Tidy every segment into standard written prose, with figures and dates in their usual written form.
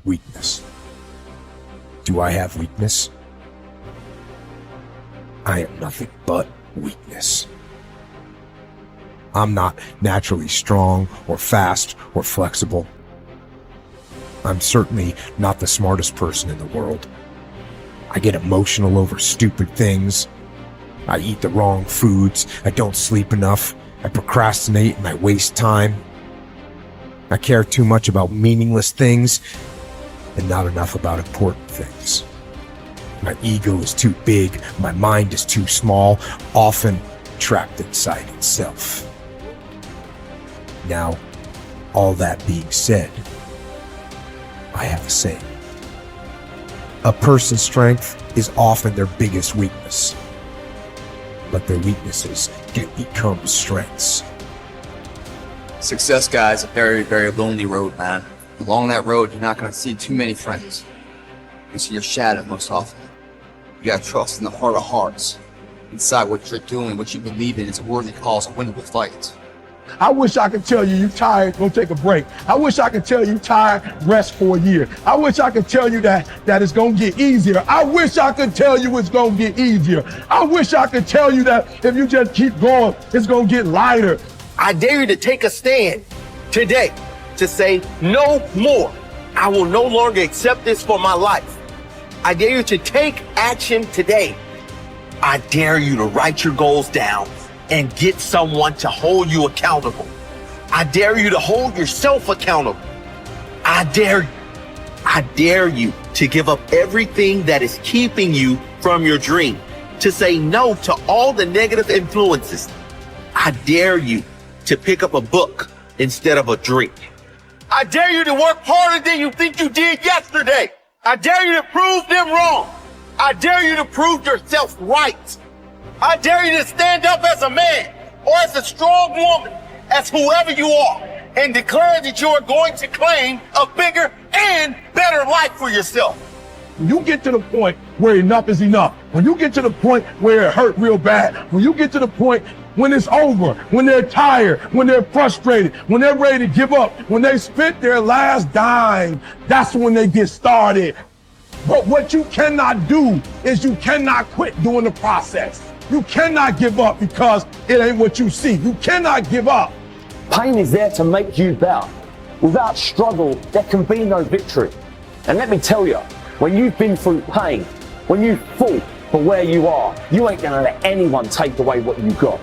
Weakness. Do I have weakness? I am nothing but weakness. I'm not naturally strong or fast or flexible. I'm certainly not the smartest person in the world. I get emotional over stupid things. I eat the wrong foods. I don't sleep enough. I procrastinate and I waste time. I care too much about meaningless things and not enough about important things. My ego is too big. My mind is too small, often trapped inside itself. Now, all that being said, I have a saying. A person's strength is often their biggest weakness, but their weaknesses can become strengths. Success, guys, a very, very lonely road, man. Along that road, you're not going to see too many friends. You see your shadow most often. You got to trust in the heart of hearts. Inside what you're doing, what you believe in is a worthy cause, a winnable fight. I wish I could tell you you're tired, go take a break. I wish I could tell you tired, rest for a year. I wish I could tell you that it's gonna get easier. I wish I could tell you it's gonna get easier. I wish I could tell you that if you just keep going, it's gonna get lighter. I dare you to take a stand today to say no more. I will no longer accept this for my life. I dare you to take action today. I dare you to write your goals down and get someone to hold you accountable. I dare you to hold yourself accountable. I dare you to give up everything that is keeping you from your dream, to say no to all the negative influences. I dare you to pick up a book instead of a drink. I dare you to work harder than you think you did yesterday. I dare you to prove them wrong. I dare you to prove yourself right. I dare you to stand up as a man or as a strong woman, as whoever you are, and declare that you are going to claim a bigger and better life for yourself. When you get to the point where enough is enough, when you get to the point where it hurt real bad, when you get to the point when it's over, when they're tired, when they're frustrated, when they're ready to give up, when they spent their last dime, that's when they get started. But what you cannot do is you cannot quit during the process. You cannot give up because it ain't what you see. You cannot give up. Pain is there to make you better. Without struggle, there can be no victory. And let me tell you, when you've been through pain, when you've fought for where you are, you ain't gonna let anyone take away what you got.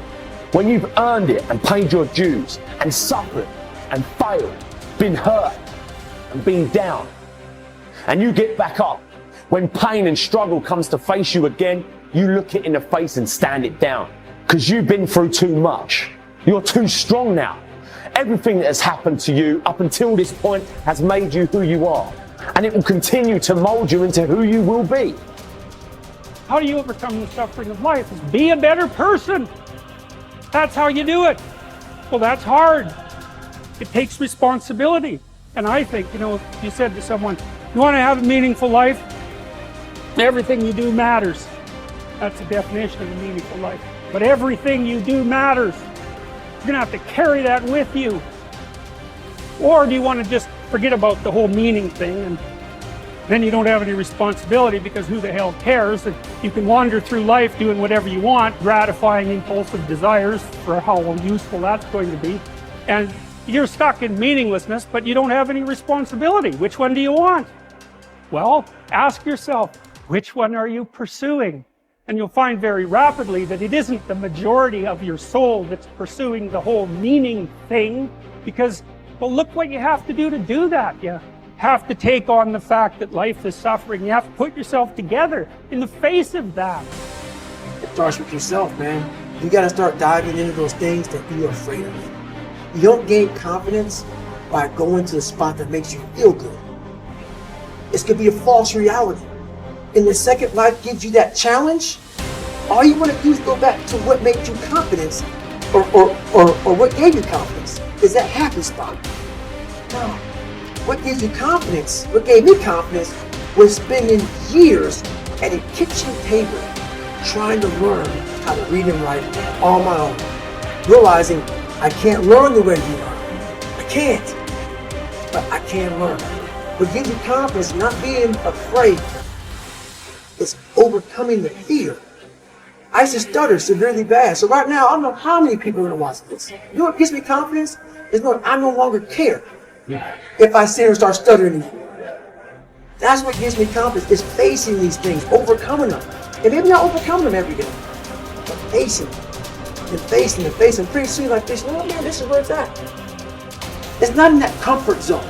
When you've earned it and paid your dues and suffered and failed, been hurt and been down, and you get back up, when pain and struggle comes to face you again, you look it in the face and stand it down. Because you've been through too much. You're too strong now. Everything that has happened to you up until this point has made you who you are. And it will continue to mold you into who you will be. How do you overcome the suffering of life? Is be a better person. That's how you do it. Well, that's hard. It takes responsibility. And I think, if you said to someone, you want to have a meaningful life? Everything you do matters. That's the definition of a meaningful life. But everything you do matters. You're going to have to carry that with you. Or do you want to just forget about the whole meaning thing and then you don't have any responsibility because who the hell cares? And you can wander through life doing whatever you want, gratifying impulsive desires for how useful that's going to be. And you're stuck in meaninglessness, but you don't have any responsibility. Which one do you want? Well, ask yourself, which one are you pursuing? And you'll find very rapidly that it isn't the majority of your soul that's pursuing the whole meaning thing, because, well, look what you have to do that. You have to take on the fact that life is suffering. You have to put yourself together in the face of that. It starts with yourself, man. You gotta start diving into those things that you're afraid of. You don't gain confidence by going to the spot that makes you feel good. This could be a false reality. And the second life gives you that challenge, all you want to do is go back to what made you confidence or what gave you confidence. Is that happy spot? No. What gives you confidence, what gave me confidence, was spending years at a kitchen table trying to learn how to read and write on my own. Realizing I can't learn the way you learn. I can't. But I can learn. What gives you confidence, not being afraid, is overcoming the fear. I used to stutter severely bad. So right now, I don't know how many people are going to watch this. You know what gives me confidence? Is knowing I no longer care if I sit here and start stuttering anymore. That's what gives me confidence, is facing these things, overcoming them. And maybe not overcoming them every day, but facing them. And facing and facing. Pretty soon like this, oh man, this is where it's at. It's not in that comfort zone.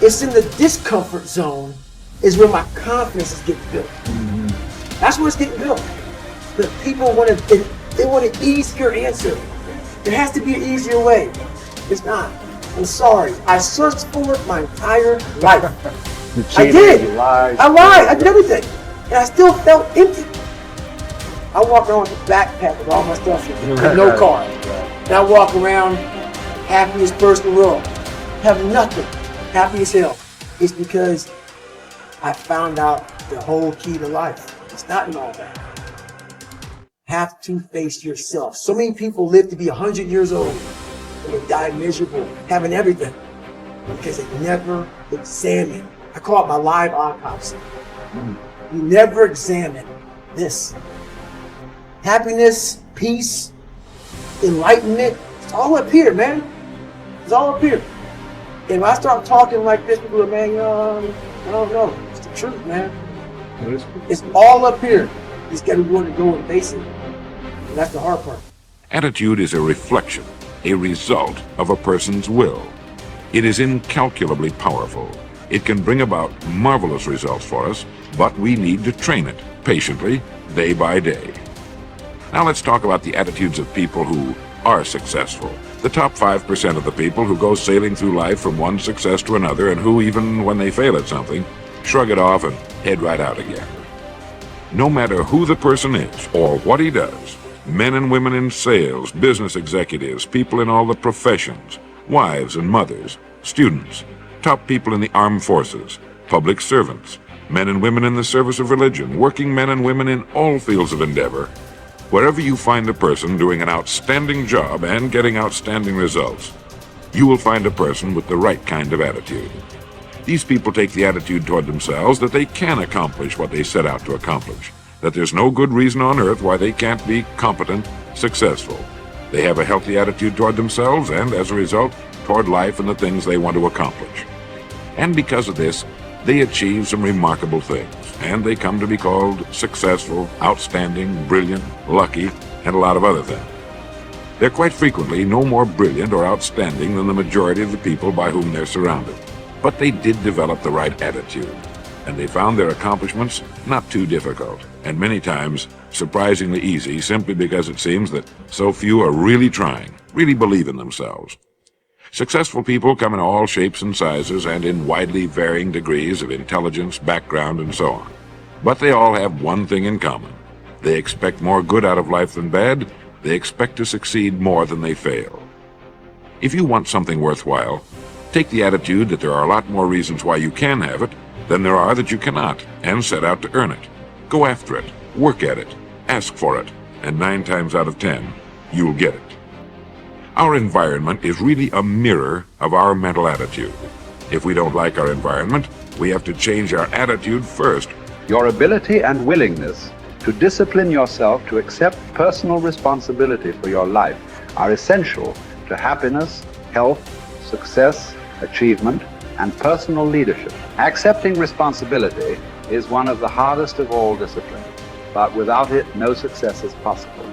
It's in the discomfort zone is where my confidence is getting built. That's where it's getting built. But people want to, they want an easier answer. There has to be an easier way. It's not. I'm sorry. I searched for it my entire life. I did. I lied. I did everything. And I still felt empty. I walk around with a backpack with all my stuff in it, with no car. And I walk around happiest person in the world. Have nothing. Happy as hell. It's because I found out the whole key to life. It's not in all that. Have to face yourself. So many people live to be 100 years old and they die miserable, having everything, because they never examine. I call it my live autopsy. You never examine this. Happiness, peace, enlightenment, it's all up here, man. It's all up here. And when I start talking like this, people are, man, I don't know. It's the truth, man. It's all up here. You just got to be willing to go and face it. And that's the hard part. Attitude is a reflection, a result of a person's will. It is incalculably powerful. It can bring about marvelous results for us, but we need to train it patiently, day by day. Now let's talk about the attitudes of people who are successful. The top 5% of the people who go sailing through life from one success to another and who, even when they fail at something, shrug it off and head right out again. No matter who the person is or what he does, men and women in sales, business executives, people in all the professions, wives and mothers, students, top people in the armed forces, public servants, men and women in the service of religion, working men and women in all fields of endeavor, wherever you find a person doing an outstanding job and getting outstanding results, you will find a person with the right kind of attitude. These people take the attitude toward themselves that they can accomplish what they set out to accomplish, that there's no good reason on earth why they can't be competent, successful. They have a healthy attitude toward themselves and, as a result, toward life and the things they want to accomplish. And because of this, they achieve some remarkable things, and they come to be called successful, outstanding, brilliant, lucky, and a lot of other things. They're quite frequently no more brilliant or outstanding than the majority of the people by whom they're surrounded. But they did develop the right attitude, and they found their accomplishments not too difficult, and many times surprisingly easy, simply because it seems that so few are really trying, really believe in themselves. Successful people come in all shapes and sizes and in widely varying degrees of intelligence, background, and so on. But they all have one thing in common. They expect more good out of life than bad. They expect to succeed more than they fail. If you want something worthwhile, take the attitude that there are a lot more reasons why you can have it than there are that you cannot, and set out to earn it. Go after it, work at it, ask for it, and 9 times out of 10, you'll get it. Our environment is really a mirror of our mental attitude. If we don't like our environment, we have to change our attitude first. Your ability and willingness to discipline yourself to accept personal responsibility for your life are essential to happiness, health, success, achievement, and personal leadership. Accepting responsibility is one of the hardest of all disciplines, but without it, no success is possible.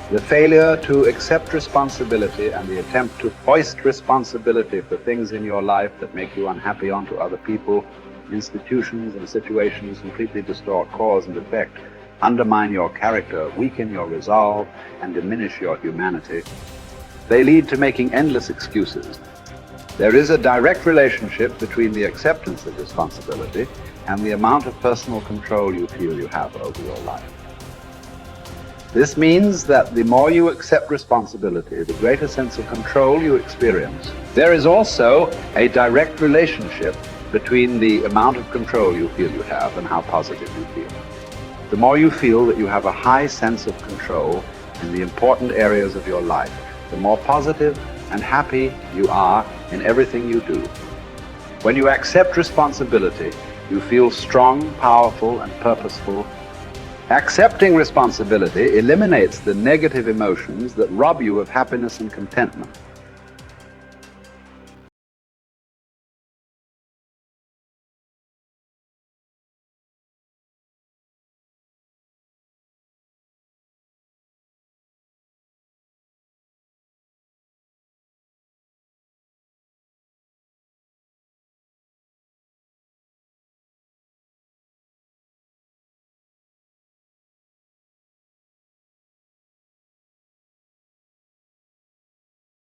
The failure to accept responsibility and the attempt to foist responsibility for things in your life that make you unhappy onto other people, institutions, and situations completely distort cause and effect, undermine your character, weaken your resolve, and diminish your humanity. They lead to making endless excuses. There is a direct relationship between the acceptance of responsibility and the amount of personal control you feel you have over your life. This means that the more you accept responsibility, the greater sense of control you experience. There is also a direct relationship between the amount of control you feel you have and how positive you feel. The more you feel that you have a high sense of control in the important areas of your life, the more positive and happy you are in everything you do. When you accept responsibility, you feel strong, powerful, and purposeful. Accepting responsibility eliminates the negative emotions that rob you of happiness and contentment.